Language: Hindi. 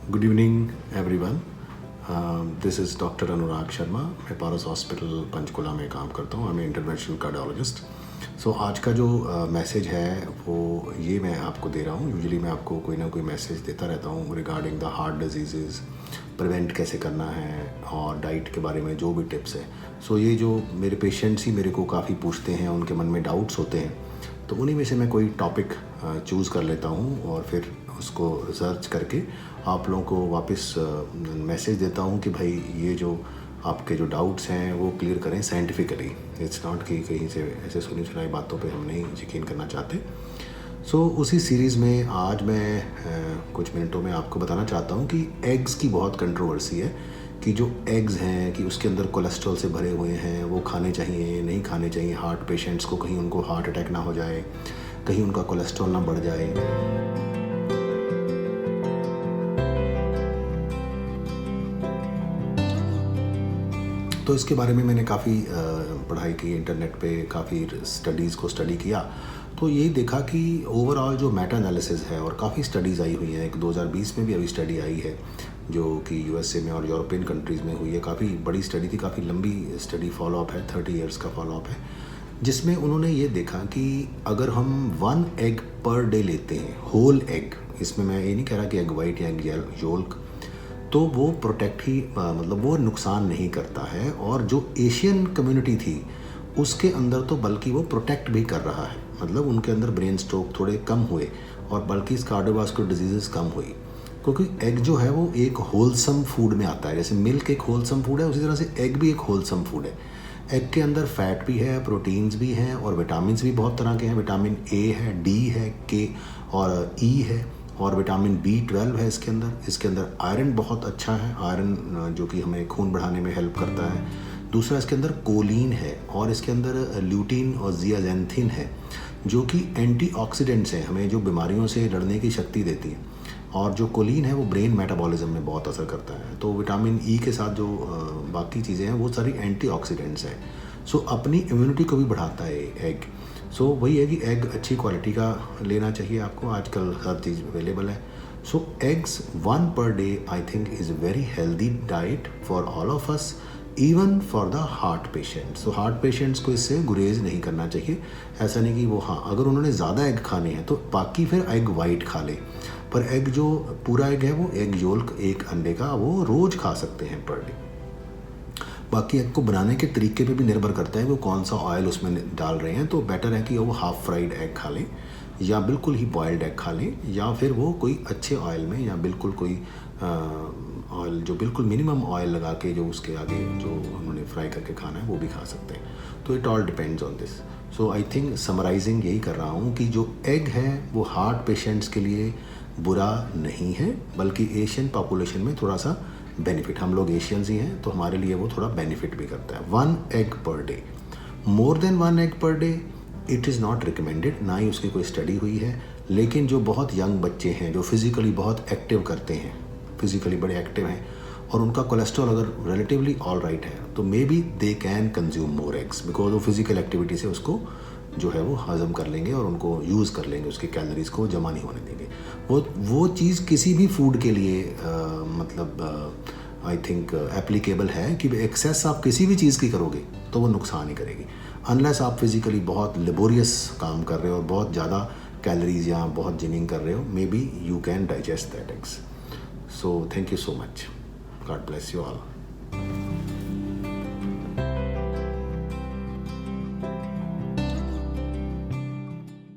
Good evening everyone. This is doctor Anurag Sharma. मैं पारस हॉस्पिटल पंचकुला में काम करता हूँ। मैं इंटरवेंशनल कार्डियोलॉजिस्ट। सो आज का जो मैसेज है वो ये मैं आपको दे रहा हूँ। यूजुअली मैं आपको कोई ना कोई मैसेज देता रहता हूँ regarding the heart disease, prevent कैसे करना है और डाइट के बारे में जो भी टिप्स है। सो ये जो मेरे पेशेंट्स ही मेरे को काफ़ी पूछते हैं, उनके मन में डाउट्स होते हैं, तो उन्हीं में से मैं कोई टॉपिक चूज़ कर लेता हूँ और फिर उसको रिसर्च करके आप लोगों को वापस मैसेज देता हूँ कि भाई ये जो आपके जो डाउट्स हैं वो क्लियर करें साइंटिफिकली। इट्स नॉट कि कहीं से ऐसे सुनी सुनाई बातों पे हम नहीं यकीन करना चाहते। सो उसी सीरीज़ में आज मैं कुछ मिनटों में आपको बताना चाहता हूँ कि एग्स की बहुत कंट्रोवर्सी है कि जो एग्स हैं कि उसके अंदर कोलेस्ट्रॉल से भरे हुए हैं, वो खाने चाहिए नहीं खाने चाहिए हार्ट पेशेंट्स को, कहीं उनको हार्ट अटैक ना हो जाए, कहीं उनका कोलेस्ट्रॉल ना बढ़ जाए। तो इसके बारे में मैंने काफ़ी पढ़ाई की, इंटरनेट पे काफ़ी स्टडीज़ को स्टडी किया, तो ये देखा कि ओवरऑल जो मेटा एनालिसिस है और काफ़ी स्टडीज़ आई हुई हैं। एक 2020 में भी अभी स्टडी आई है जो कि यूएसए में और यूरोपियन कंट्रीज़ में हुई है। काफ़ी बड़ी स्टडी थी, काफ़ी लंबी स्टडी, फॉलोअप है, 30 इयर्स का फॉलोअप है, जिसमें उन्होंने ये देखा कि अगर हम 1 एग पर डे लेते हैं, होल एग, इसमें मैं ये नहीं कह रहा कि एग वाइट या एग योल्क, तो वो प्रोटेक्ट ही मतलब वो नुकसान नहीं करता है। और जो एशियन कम्युनिटी थी उसके अंदर तो बल्कि वो प्रोटेक्ट भी कर रहा है, मतलब उनके अंदर ब्रेन स्ट्रोक थोड़े कम हुए और बल्कि कार्डियोवास्कुलर डिजीज़ कम हुई, क्योंकि एग जो है वो एक होलसम फूड में आता है। जैसे मिल्क एक होलसम फूड है, उसी तरह से एग भी एक होलसम फूड है। एग के अंदर फैट भी है, प्रोटीन्स भी हैं और विटामिन भी बहुत तरह के हैं। विटामिन ए है, डी है, के और ई है और विटामिन B12 है इसके अंदर आयरन बहुत अच्छा है, आयरन जो कि हमें खून बढ़ाने में हेल्प करता है। दूसरा इसके अंदर कोलिन है और इसके अंदर ल्यूटीन और जियाजेंथिन है जो कि एंटीऑक्सीडेंट्स हैं, हमें जो बीमारियों से लड़ने की शक्ति देती हैं। और जो कोलिन है वो ब्रेन मेटाबॉलिज्म में बहुत असर करता है। तो विटामिन ई के साथ जो बाकी चीज़ें हैं वो सारी एंटीऑक्सीडेंट्स हैं। सो अपनी इम्यूनिटी को भी बढ़ाता है एग। सो वही है कि एग अच्छी क्वालिटी का लेना चाहिए आपको, आजकल हर चीज़ अवेलेबल है। सो eggs 1 per day I think is very healthy diet for all of us, even for the heart patients. तो हार्ट पेशेंट्स को इससे गुरेज नहीं करना चाहिए। ऐसा नहीं कि वो, हाँ, अगर उन्होंने ज़्यादा एग खाने हैं तो बाकी फिर एग वाइट खा ले, पर एग जो पूरा एग है वो एग योल्क, एक अंडे का, वो रोज़ खा सकते हैं पर डे। बाकी एग को बनाने के तरीके पे भी निर्भर करता है वो कौन सा ऑयल उसमें डाल रहे हैं। तो बेटर है कि वो हाफ़ फ्राइड एग खा लें या बिल्कुल ही बॉयल्ड एग खा लें, या फिर वो कोई अच्छे ऑयल में या बिल्कुल कोई ऑयल जो बिल्कुल मिनिमम ऑयल लगा के जो उसके आगे जो उन्होंने फ्राई करके खाना है वो भी खा सकते हैं। तो it all depends on this. So I think summarizing यही कर रहा हूँ कि जो एग है वो हार्ट पेशेंट्स के लिए बुरा नहीं है, बल्कि एशियन पॉपुलेशन में थोड़ा सा बेनिफिट, हम लोग एशियंस ही हैं तो हमारे लिए वो थोड़ा बेनिफिट भी करता है। 1 egg per day, more than 1 egg per day it is not recommended, ना ही उसकी कोई स्टडी हुई है। लेकिन जो बहुत यंग बच्चे हैं जो फिज़िकली बहुत एक्टिव करते हैं, फिज़िकली बड़े एक्टिव हैं और उनका कोलेस्ट्रॉल अगर रिलेटिवली ऑल राइट है तो may be they can consume more eggs, because वो फिज़िकल एक्टिविटी से उसको जो है वो हज़म कर लेंगे और उनको यूज़ कर लेंगे, उसकी कैलोरीज़ को जमा नहीं होने देंगे। वो चीज़ किसी भी फूड के लिए मतलब आई थिंक एप्लीकेबल है कि एक्सेस आप किसी भी चीज़ की करोगे तो वो नुकसान ही करेगी, अनलेस आप फिज़िकली बहुत लेबोरियस काम कर रहे हो और बहुत ज़्यादा कैलोरीज या बहुत जिमिंग कर रहे हो, may be you can digest that eggs. So thank you so much, God bless you all.